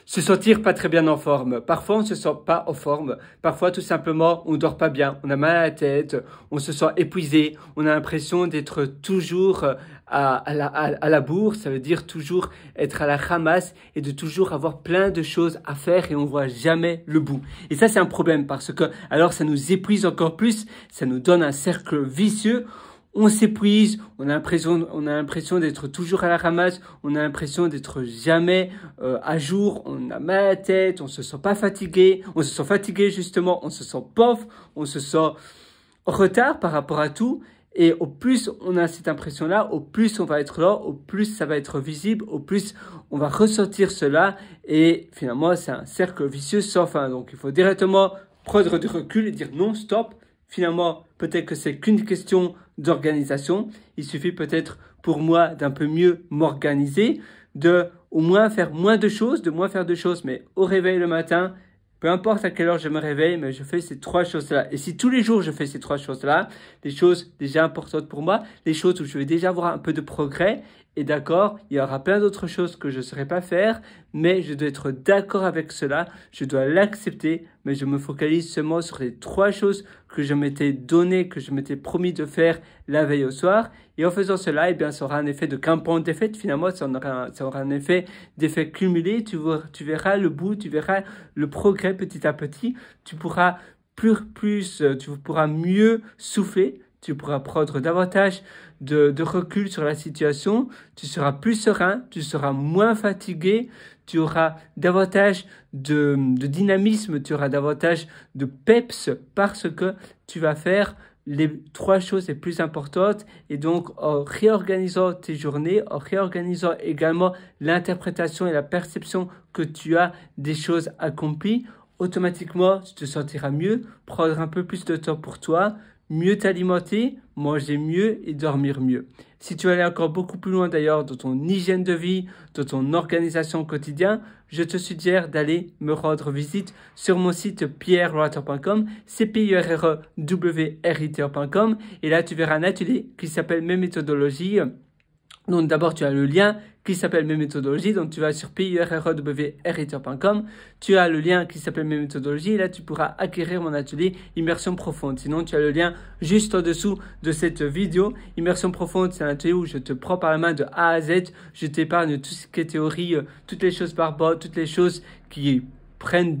Se sentir pas très bien en forme. Parfois, on se sent pas en forme. Parfois, tout simplement, on dort pas bien. On a mal à la tête. On se sent épuisé. On a l'impression d'être toujours à la bourre. Ça veut dire toujours être à la ramasse et de toujours avoir plein de choses à faire et on voit jamais le bout. Et ça, c'est un problème parce que, alors, ça nous épuise encore plus. Ça nous donne un cercle vicieux. On s'épuise, on a l'impression d'être toujours à la ramasse, on a l'impression d'être jamais à jour, on a mal à la tête, on se sent pas fatigué, on se sent fatigué justement, on se sent pauvre, on se sent en retard par rapport à tout. Et au plus on a cette impression-là, au plus on va être là, au plus ça va être visible, au plus on va ressentir cela. Et finalement, c'est un cercle vicieux sans fin. Donc il faut directement prendre du recul et dire non, stop. Finalement, peut-être que c'est qu'une question d'organisation. Il suffit peut-être pour moi d'un peu mieux m'organiser, de au moins faire moins de choses, mais au réveil le matin, peu importe à quelle heure je me réveille, mais je fais ces trois choses-là. Et si tous les jours je fais ces trois choses-là, des choses déjà importantes pour moi, des choses où je vais déjà avoir un peu de progrès, et d'accord, il y aura plein d'autres choses que je ne saurais pas faire, mais je dois être d'accord avec cela, je dois l'accepter, mais je me focalise seulement sur les trois choses que je m'étais donné, que je m'étais promis de faire la veille au soir. Et en faisant cela, eh bien, ça aura un effet de compound d'effet. Finalement, ça aura un effet d'effet cumulé. Tu verras le bout, tu verras le progrès petit à petit. Tu pourras tu pourras mieux souffler. Tu pourras prendre davantage de recul sur la situation, tu seras plus serein, tu seras moins fatigué, tu auras davantage de dynamisme, tu auras davantage de peps parce que tu vas faire les trois choses les plus importantes et donc en réorganisant tes journées, en réorganisant également l'interprétation et la perception que tu as des choses accomplies, automatiquement tu te sentiras mieux, prendre un peu plus de temps pour toi, mieux t'alimenter, manger mieux et dormir mieux. Si tu veux aller encore beaucoup plus loin d'ailleurs dans ton hygiène de vie, dans ton organisation au quotidien, je te suggère d'aller me rendre visite sur mon site pierrewriter.com, pierrewriter.com et là tu verras un atelier qui s'appelle Mes méthodologies. Donc d'abord tu as le lien qui s'appelle Mes méthodologies, donc tu vas sur pierrewriter.com, tu as le lien qui s'appelle Mes méthodologies et là tu pourras acquérir mon atelier Immersion profonde. Sinon tu as le lien juste en dessous de cette vidéo. Immersion profonde, c'est un atelier où je te prends par la main de A à Z, je t'épargne tout ce qui est théorie, toutes les choses barbares, toutes les choses qui prennent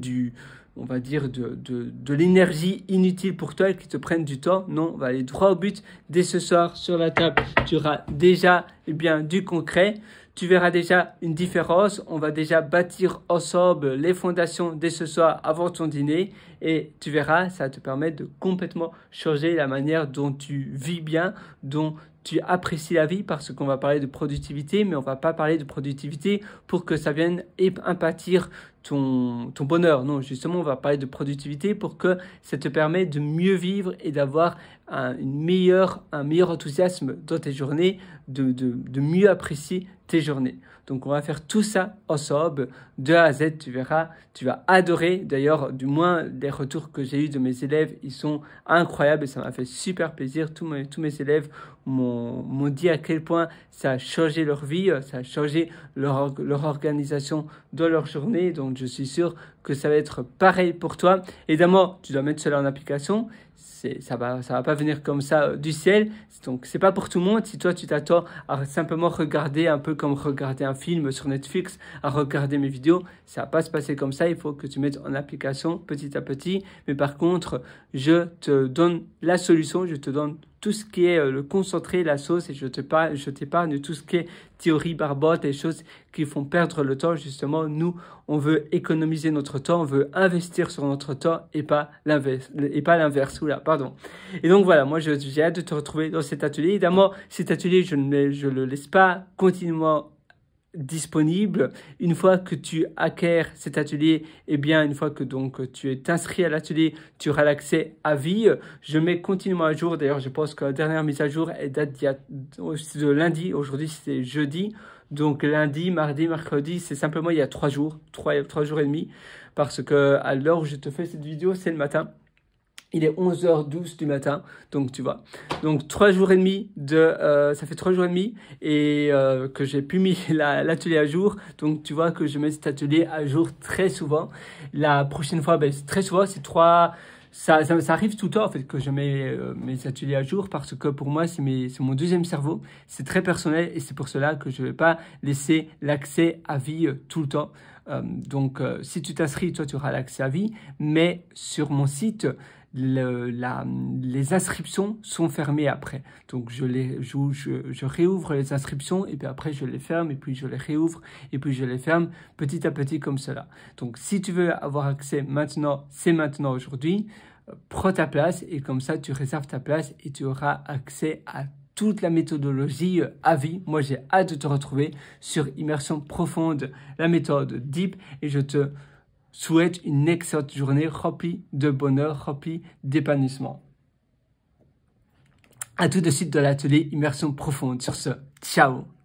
on va dire de l'énergie inutile pour toi et qui te prennent du temps. Non, on va aller droit au but. Dès ce soir, sur la table, tu auras déjà du concret. Tu verras déjà une différence. On va déjà bâtir ensemble les fondations dès ce soir avant ton dîner. Et tu verras, ça va te permettre de complètement changer la manière dont tu vis bien, dont tu apprécies la vie, parce qu'on va parler de productivité, mais on va pas parler de productivité pour que ça vienne impâtir ton bonheur. Non, justement, on va parler de productivité pour que ça te permette de mieux vivre et d'avoir un meilleur enthousiasme dans tes journées, de mieux apprécier tes journées. Donc, on va faire tout ça ensemble, de A à Z, tu verras, tu vas adorer. D'ailleurs, du moins, les retours que j'ai eus de mes élèves, ils sont incroyables et ça m'a fait super plaisir. Tous mes élèves m'ont dit à quel point ça a changé leur vie, ça a changé leur organisation dans leur journée. Donc, je suis sûr que ça va être pareil pour toi. Évidemment, tu dois mettre cela en application. Ça va pas venir comme ça du ciel. Donc, c'est pas pour tout le monde. Si toi, tu t'attends à simplement regarder un peu comme regarder un film sur Netflix, à regarder mes vidéos, ça va pas se passer comme ça. Il faut que tu mettes en application petit à petit. Mais par contre, je te donne la solution. Je te donne tout ce qui est le concentré, la sauce et je t'épargne tout ce qui est théorie barbote, les choses qui font perdre le temps. Justement, nous, on veut économiser notre temps, on veut investir sur notre temps et pas l'inverse. Pardon. Et donc voilà, moi, j'ai hâte de te retrouver dans cet atelier. Évidemment, cet atelier, je le laisse pas continuellement disponible. Une fois que tu acquiers cet atelier, une fois que tu es inscrit à l'atelier, tu auras l'accès à vie. Je mets continuellement à jour. D'ailleurs, je pense que la dernière mise à jour elle date de lundi. Aujourd'hui, c'est jeudi. Donc lundi, mardi, mercredi, c'est simplement il y a 3 jours, 3 jours et demi, parce que à l'heure où je te fais cette vidéo, c'est le matin. Il est 11h12 du matin, donc tu vois. Donc 3 jours et demi ça fait 3 jours et demi et que j'ai pu mettre l'atelier à jour. Donc tu vois que je mets cet atelier à jour très souvent. La prochaine fois, ben, très souvent, c'est 3... Ça arrive tout le temps en fait que je mets mes ateliers à jour parce que pour moi c'est mon deuxième cerveau, c'est très personnel et c'est pour cela que je ne vais pas laisser l'accès à vie tout le temps. Donc si tu t'inscris, toi tu auras l'accès à vie, mais sur mon site, les inscriptions sont fermées après. Donc je réouvre les inscriptions et puis après je les ferme et puis je les réouvre et puis je les ferme petit à petit comme cela. Donc si tu veux avoir accès maintenant, c'est maintenant aujourd'hui, prends ta place et comme ça tu réserves ta place et tu auras accès à toute la méthodologie à vie. Moi j'ai hâte de te retrouver sur Immersion Profonde, la méthode Deep, et je te souhaite une excellente journée remplie de bonheur, remplie d'épanouissement. À tout de suite dans l'atelier Immersion Profonde. Sur ce, ciao!